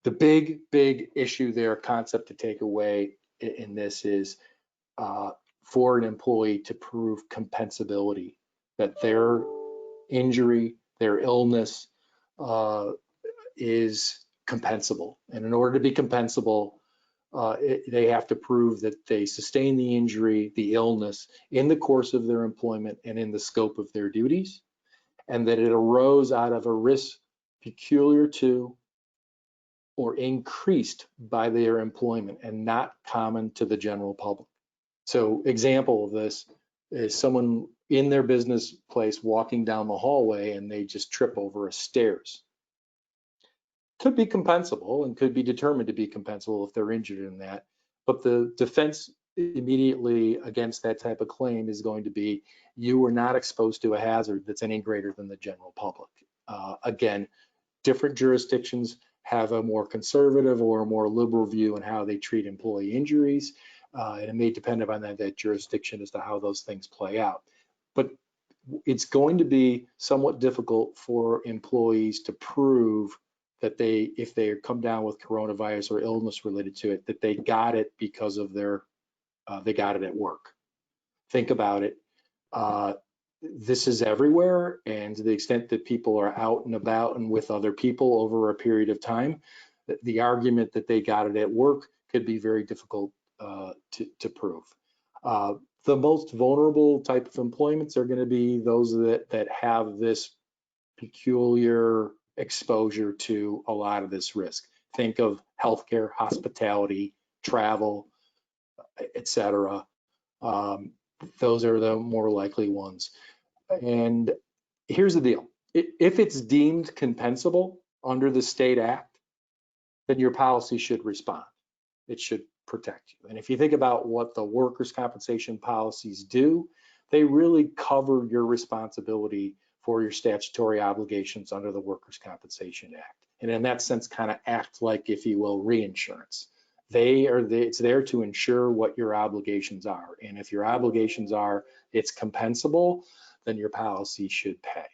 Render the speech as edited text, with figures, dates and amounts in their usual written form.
The big issue there, concept to take away in this is for an employee to prove compensability, that their injury, their illness is compensable. And in order to be compensable, they have to prove that they sustained the injury, the illness in the course of their employment and in the scope of their duties, and that it arose out of a risk peculiar to or increased by their employment and not common to the general public. So example of this is someone in their business place walking down the hallway and they just trip over a stairs. Could be compensable and could be determined to be compensable if they're injured in that. But the defense immediately against that type of claim is going to be, you were not exposed to a hazard that's any greater than the general public. Again, different jurisdictions have a more conservative or a more liberal view on how they treat employee injuries. And it may depend upon that jurisdiction as to how those things play out. But it's going to be somewhat difficult for employees to prove that if they come down with coronavirus or illness related to it, that they got it because of they got it at work. Think about it. This is everywhere, and to the extent that people are out and about and with other people over a period of time, the argument that they got it at work could be very difficult to prove. The most vulnerable type of employments are going to be those that have this peculiar exposure to a lot of this risk. Think of healthcare, hospitality, travel, etc. Those are the more likely ones. And here's the deal. If it's deemed compensable under the state act, then your policy should respond. It should protect you. And if you think about what the workers' compensation policies do, they really cover your responsibility for your statutory obligations under the Workers' Compensation Act. And in that sense, kind of act like, if you will, reinsurance. It's there to ensure what your obligations are. And if your obligations are, it's compensable, then your policy should pay.